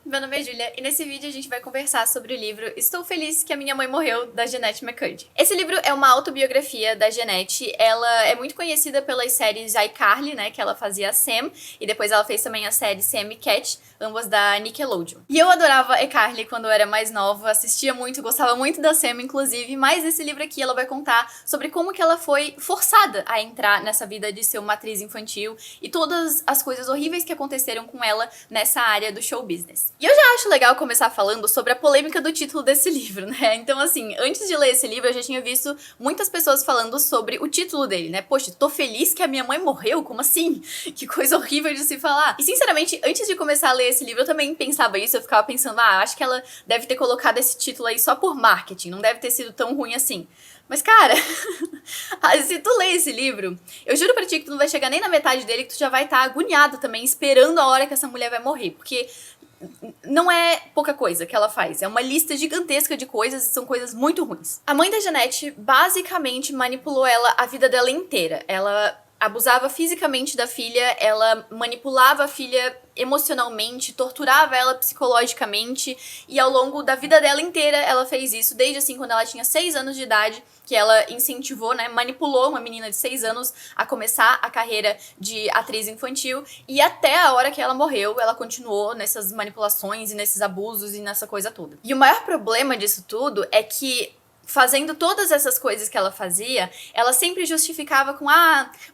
meu nome é Julia e nesse vídeo a gente vai conversar sobre o livro Estou Feliz que a Minha Mãe Morreu, da Jennette McCurdy. Esse livro é uma autobiografia da Jennette, ela é muito conhecida pelas séries iCarly, né, que ela fazia a Sam, e depois ela fez também a série Sam e Cat, ambas da Nickelodeon. E eu adorava iCarly quando eu era mais nova, assistia muito, gostava muito da Sam, inclusive, mas esse livro aqui ela vai contar sobre como que ela foi forçada a entrar nessa vida de ser uma atriz infantil e todas as coisas horríveis que aconteceram com ela nessa área do show business. E eu já acho legal começar falando sobre a polêmica do título desse livro, né? Então, assim, antes de ler esse livro, eu já tinha visto muitas pessoas falando sobre o título dele, né? Poxa, tô feliz que a minha mãe morreu? Como assim? Que coisa horrível de se falar. E, sinceramente, antes de começar a ler esse livro, eu também pensava isso. Eu ficava pensando, acho que ela deve ter colocado esse título aí só por marketing. Não deve ter sido tão ruim assim. Mas, cara, se tu lê esse livro, eu juro pra ti que tu não vai chegar nem na metade dele, que tu já vai estar agoniado também, esperando a hora que essa mulher vai morrer. Porque não é pouca coisa que ela faz, é uma lista gigantesca de coisas e são coisas muito ruins. A mãe da Jennette basicamente manipulou ela a vida dela inteira. Ela abusava fisicamente da filha, ela manipulava a filha emocionalmente, torturava ela psicologicamente e ao longo da vida dela inteira ela fez isso, desde assim quando ela tinha 6 anos de idade, que ela incentivou, né, manipulou uma menina de 6 anos a começar a carreira de atriz infantil e até a hora que ela morreu, ela continuou nessas manipulações e nesses abusos e nessa coisa toda. E o maior problema disso tudo é que fazendo todas essas coisas que ela fazia, ela sempre justificava com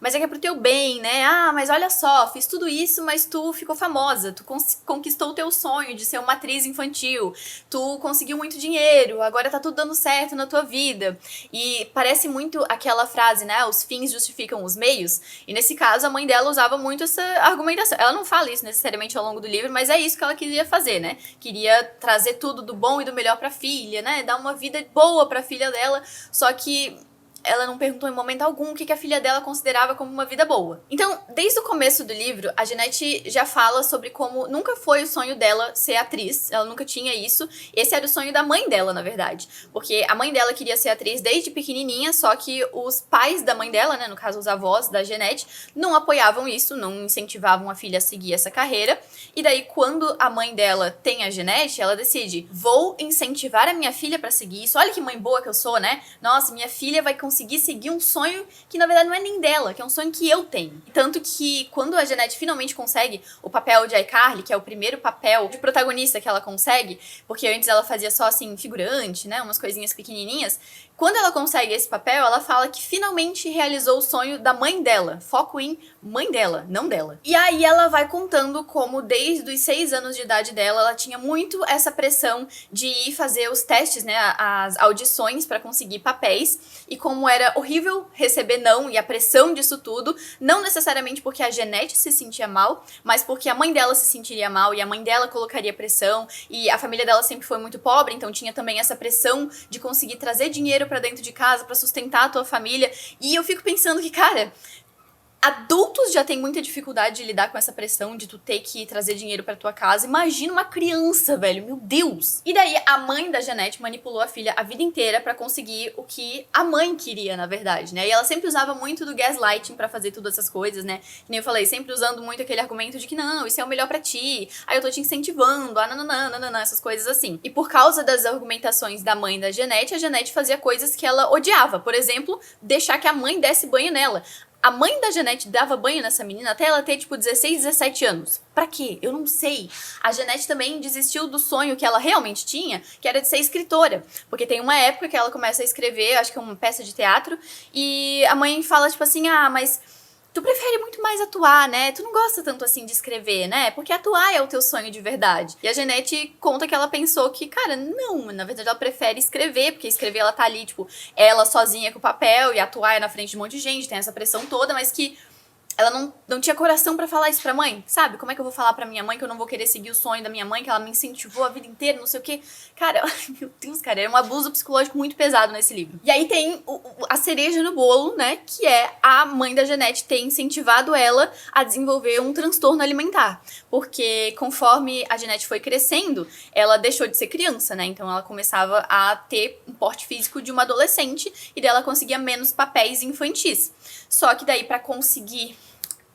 mas é que é pro teu bem, né? Mas olha só, fiz tudo isso, mas tu ficou famosa, tu conquistou o teu sonho de ser uma atriz infantil, tu conseguiu muito dinheiro, agora tá tudo dando certo na tua vida. E parece muito aquela frase, né? Os fins justificam os meios. E nesse caso, a mãe dela usava muito essa argumentação. Ela não fala isso necessariamente ao longo do livro, mas é isso que ela queria fazer, né? Queria trazer tudo do bom e do melhor pra filha, né? Dar uma vida boa pra filha dela, só que ela não perguntou em momento algum o que a filha dela considerava como uma vida boa. Então, desde o começo do livro, a Jennette já fala sobre como nunca foi o sonho dela ser atriz, ela nunca tinha isso. Esse era o sonho da mãe dela, na verdade, porque a mãe dela queria ser atriz desde pequenininha, só que os pais da mãe dela, né, no caso os avós da Jennette, não apoiavam isso, não incentivavam a filha a seguir essa carreira. E daí, quando a mãe dela tem a Jennette, ela decide, vou incentivar a minha filha pra seguir isso. Olha que mãe boa que eu sou, né? Nossa, minha filha vai conseguir seguir um sonho que na verdade não é nem dela, que é um sonho que eu tenho. Tanto que quando a Jennette finalmente consegue o papel de iCarly, que é o primeiro papel de protagonista que ela consegue, porque antes ela fazia só assim figurante, né, umas coisinhas pequenininhas, quando ela consegue esse papel, ela fala que finalmente realizou o sonho da mãe dela. Foco em mãe dela, não dela. E aí ela vai contando como desde os 6 anos de idade dela, ela tinha muito essa pressão de ir fazer os testes, né, as audições pra conseguir papéis, e como era horrível receber não e a pressão disso tudo, não necessariamente porque a Jennette se sentia mal, mas porque a mãe dela se sentiria mal e a mãe dela colocaria pressão, e a família dela sempre foi muito pobre, então tinha também essa pressão de conseguir trazer dinheiro pra dentro de casa, pra sustentar a tua família. E eu fico pensando que, cara, adultos já têm muita dificuldade de lidar com essa pressão de tu ter que trazer dinheiro pra tua casa. Imagina uma criança, velho, meu Deus! E daí a mãe da Jennette manipulou a filha a vida inteira pra conseguir o que a mãe queria, na verdade, né? E ela sempre usava muito do gaslighting pra fazer todas essas coisas, né? Que nem eu falei, sempre usando muito aquele argumento de que não, isso é o melhor pra ti, eu tô te incentivando, nananã, essas coisas assim. E por causa das argumentações da mãe da Jennette, a Jennette fazia coisas que ela odiava. Por exemplo, deixar que a mãe desse banho nela. A mãe da Jennette dava banho nessa menina até ela ter, tipo, 16, 17 anos. Pra quê? Eu não sei. A Jennette também desistiu do sonho que ela realmente tinha, que era de ser escritora. Porque tem uma época que ela começa a escrever, acho que é uma peça de teatro, e a mãe fala, tipo assim, mas tu prefere muito mais atuar, né? Tu não gosta tanto assim de escrever, né? Porque atuar é o teu sonho de verdade. E a Jennette conta que ela pensou que, cara, não, na verdade ela prefere escrever, porque escrever ela tá ali, tipo, ela sozinha com o papel e atuar é na frente de um monte de gente, tem essa pressão toda, mas que ela não tinha coração pra falar isso pra mãe, sabe? Como é que eu vou falar pra minha mãe que eu não vou querer seguir o sonho da minha mãe, que ela me incentivou a vida inteira, não sei o quê. Cara, meu Deus, cara, é um abuso psicológico muito pesado nesse livro. E aí tem a cereja no bolo, né, que é a mãe da Jennette ter incentivado ela a desenvolver um transtorno alimentar. Porque conforme a Jennette foi crescendo, ela deixou de ser criança, né? Então ela começava a ter um porte físico de uma adolescente e daí ela conseguia menos papéis infantis. Só que daí pra conseguir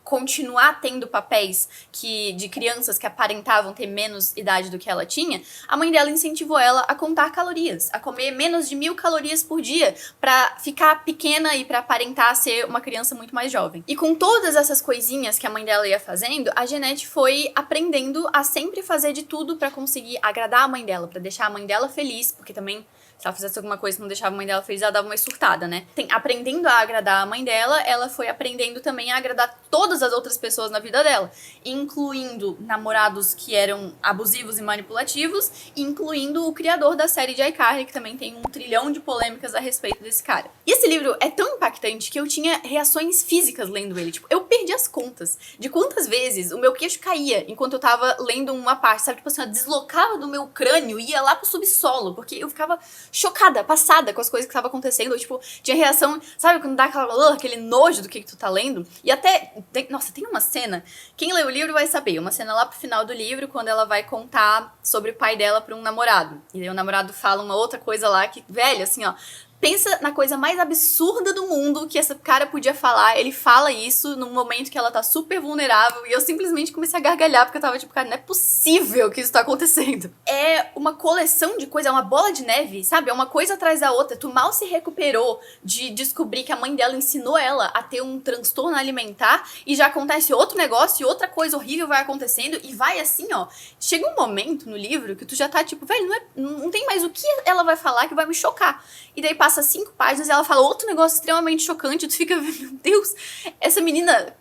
continuar tendo papéis de crianças que aparentavam ter menos idade do que ela tinha, a mãe dela incentivou ela a contar calorias, a comer menos de 1.000 calorias por dia pra ficar pequena e pra aparentar ser uma criança muito mais jovem. E com todas essas coisinhas que a mãe dela ia fazendo, a Jeanette foi aprendendo a sempre fazer de tudo pra conseguir agradar a mãe dela, pra deixar a mãe dela feliz, porque também se ela fizesse alguma coisa que não deixava a mãe dela feliz, ela dava uma surtada, né? Aprendendo a agradar a mãe dela, ela foi aprendendo também a agradar todas as outras pessoas na vida dela, incluindo namorados que eram abusivos e manipulativos, incluindo o criador da série de iCarly, que também tem 1 trilhão de polêmicas a respeito desse cara. E esse livro é tão impactante que eu tinha reações físicas lendo ele. Tipo, eu perdi as contas de quantas vezes o meu queixo caía enquanto eu tava lendo uma parte, sabe? Tipo assim, eu deslocava do meu crânio e ia lá pro subsolo, porque eu ficava chocada, passada com as coisas que estavam acontecendo. Ou, tipo, tinha reação, sabe, quando dá aquele nojo do que tu tá lendo. E até, nossa, tem uma cena, quem lê o livro vai saber, uma cena lá pro final do livro, quando ela vai contar sobre o pai dela pra um namorado. E aí o namorado fala uma outra coisa lá que, velho, assim, ó, pensa na coisa mais absurda do mundo que esse cara podia falar. Ele fala isso num momento que ela tá super vulnerável e eu simplesmente comecei a gargalhar porque eu tava tipo, cara, não é possível que isso tá acontecendo. É uma coleção de coisas, é uma bola de neve, sabe? É uma coisa atrás da outra. Tu mal se recuperou de descobrir que a mãe dela ensinou ela a ter um transtorno alimentar e já acontece outro negócio e outra coisa horrível vai acontecendo e vai assim, ó. Chega um momento no livro que tu já tá tipo, velho, não tem mais o que ela vai falar que vai me chocar. E daí passa 5 páginas e ela fala outro negócio extremamente chocante e tu fica, meu Deus, essa menina,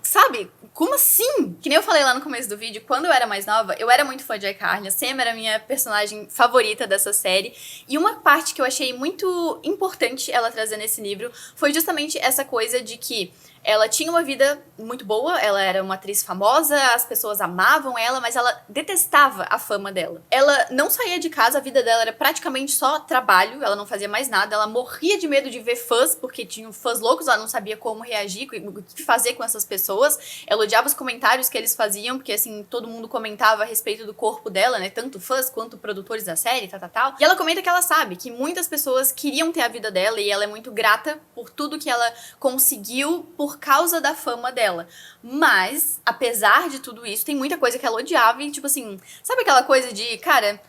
sabe? Como assim? Que nem eu falei lá no começo do vídeo, quando eu era mais nova, eu era muito fã de iCarly, a Sam era a minha personagem favorita dessa série, e uma parte que eu achei muito importante ela trazer nesse livro foi justamente essa coisa de que ela tinha uma vida muito boa, ela era uma atriz famosa, as pessoas amavam ela, mas ela detestava a fama dela. Ela não saía de casa, a vida dela era praticamente só trabalho, ela não fazia mais nada, ela morria de medo de ver fãs, porque tinham fãs loucos, ela não sabia como reagir, o que fazer com essas pessoas. Ela odiava os comentários que eles faziam, porque assim, todo mundo comentava a respeito do corpo dela, né, tanto fãs quanto produtores da série, tal. E ela comenta que ela sabe que muitas pessoas queriam ter a vida dela e ela é muito grata por tudo que ela conseguiu por causa da fama dela. Mas, apesar de tudo isso, tem muita coisa que ela odiava e, tipo assim, sabe aquela coisa de, cara,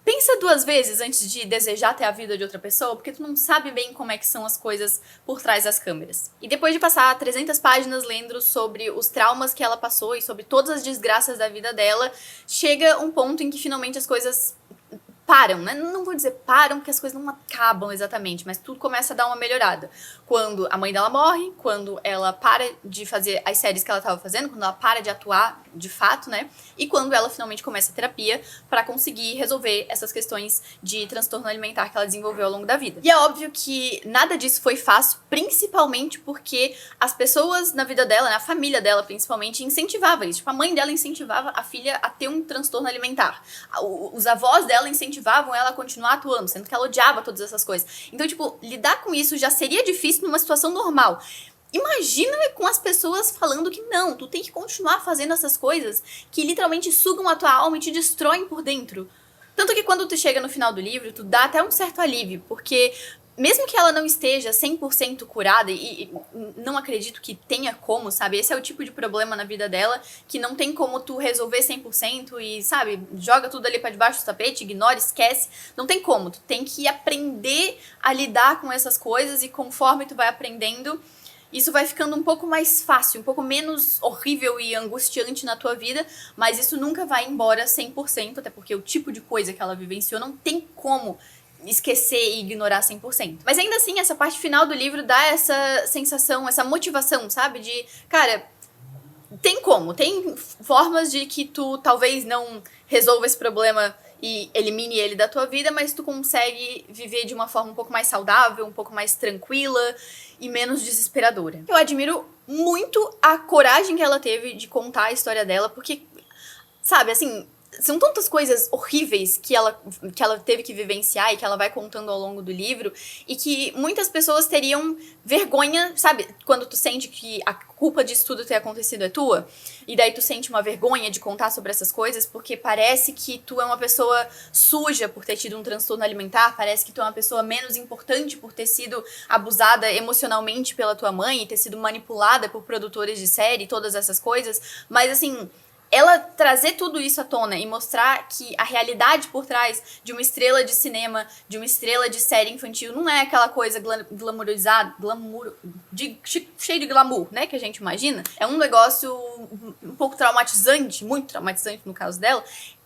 pensa 2 vezes antes de desejar ter a vida de outra pessoa, porque tu não sabe bem como é que são as coisas por trás das câmeras. E depois de passar 300 páginas lendo sobre os traumas que ela passou e sobre todas as desgraças da vida dela, chega um ponto em que finalmente as coisas param, né? Não vou dizer param, porque as coisas não acabam exatamente, mas tudo começa a dar uma melhorada. Quando a mãe dela morre, quando ela para de fazer as séries que ela estava fazendo, quando ela para de atuar de fato, né? E quando ela finalmente começa a terapia para conseguir resolver essas questões de transtorno alimentar que ela desenvolveu ao longo da vida. E é óbvio que nada disso foi fácil, principalmente porque as pessoas na vida dela, né, a família dela principalmente, incentivava isso. Tipo, a mãe dela incentivava a filha a ter um transtorno alimentar. Os avós dela incentivavam ela a continuar atuando, sendo que ela odiava todas essas coisas. Então, tipo, lidar com isso já seria difícil numa situação normal. Imagina com as pessoas falando que não, tu tem que continuar fazendo essas coisas que literalmente sugam a tua alma e te destroem por dentro. Tanto que quando tu chega no final do livro, tu dá até um certo alívio, porque mesmo que ela não esteja 100% curada, e não acredito que tenha como, sabe? Esse é o tipo de problema na vida dela, que não tem como tu resolver 100% e, sabe, joga tudo ali pra debaixo do tapete, ignora, esquece. Não tem como, tu tem que aprender a lidar com essas coisas e conforme tu vai aprendendo, isso vai ficando um pouco mais fácil, um pouco menos horrível e angustiante na tua vida, mas isso nunca vai embora 100%, até porque o tipo de coisa que ela vivenciou não tem como esquecer e ignorar 100%. Mas ainda assim, essa parte final do livro dá essa sensação, essa motivação, sabe? De, cara, tem como, tem formas de que tu talvez não resolva esse problema e elimine ele da tua vida, mas tu consegue viver de uma forma um pouco mais saudável, um pouco mais tranquila e menos desesperadora. Eu admiro muito a coragem que ela teve de contar a história dela, porque, sabe, assim, São tantas coisas horríveis que ela teve que vivenciar e que ela vai contando ao longo do livro, e que muitas pessoas teriam vergonha, sabe? Quando tu sente que a culpa disso tudo ter acontecido é tua, e daí tu sente uma vergonha de contar sobre essas coisas, porque parece que tu é uma pessoa suja por ter tido um transtorno alimentar, parece que tu é uma pessoa menos importante por ter sido abusada emocionalmente pela tua mãe, e ter sido manipulada por produtores de série, todas essas coisas, mas assim, ela trazer tudo isso à tona e mostrar que a realidade por trás de uma estrela de cinema, de uma estrela de série infantil, não é aquela coisa glamourizada, cheio de glamour, né, que a gente imagina. É um negócio um pouco traumatizante, muito traumatizante no caso dela.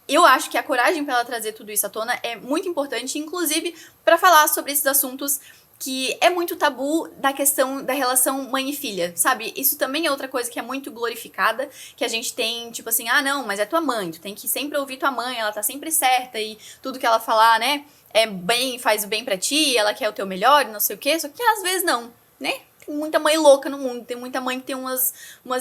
Eu acho que a coragem para ela trazer tudo isso à tona é muito importante, inclusive para falar sobre esses assuntos que é muito tabu da questão da relação mãe e filha, sabe? Isso também é outra coisa que é muito glorificada, que a gente tem, tipo assim, ah, não, mas é tua mãe, tu tem que sempre ouvir tua mãe, ela tá sempre certa e tudo que ela falar, né, é bem, faz o bem pra ti, ela quer o teu melhor e não sei o quê, só que às vezes não, né? Tem muita mãe louca no mundo, tem muita mãe que tem umas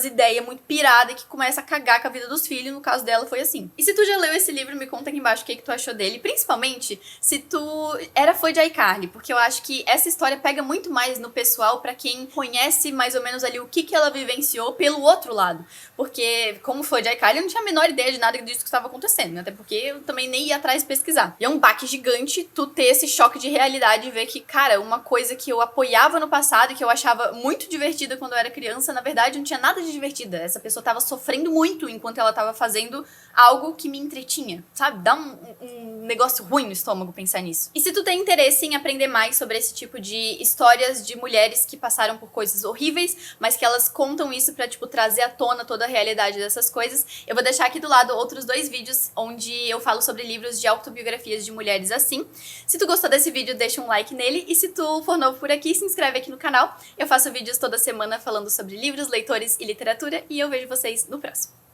ideias muito piradas e que começa a cagar com a vida dos filhos, no caso dela foi assim. E se tu já leu esse livro, me conta aqui embaixo o que tu achou dele, principalmente se tu era fã de iCarly, porque eu acho que essa história pega muito mais no pessoal pra quem conhece mais ou menos ali o que ela vivenciou pelo outro lado. Porque, como fã de iCarly, eu não tinha a menor ideia de nada disso que estava acontecendo, né? Até porque eu também nem ia atrás pesquisar. E é um baque gigante tu ter esse choque de realidade e ver que, cara, uma coisa que eu apoiava no passado e que eu achava muito divertida quando eu era criança, na verdade não tinha nada de divertida. Essa pessoa tava sofrendo muito enquanto ela tava fazendo algo que me entretinha, sabe? Dá um negócio ruim no estômago pensar nisso. E se tu tem interesse em aprender mais sobre esse tipo de histórias de mulheres que passaram por coisas horríveis, mas que elas contam isso pra, tipo, trazer à tona toda a realidade dessas coisas, eu vou deixar aqui do lado outros 2 vídeos onde eu falo sobre livros de autobiografias de mulheres assim. Se tu gostou desse vídeo, deixa um like nele, e se tu for novo por aqui, se inscreve aqui no canal. Eu faço vídeos toda semana falando sobre livros, leitores e literatura, e eu vejo vocês no próximo.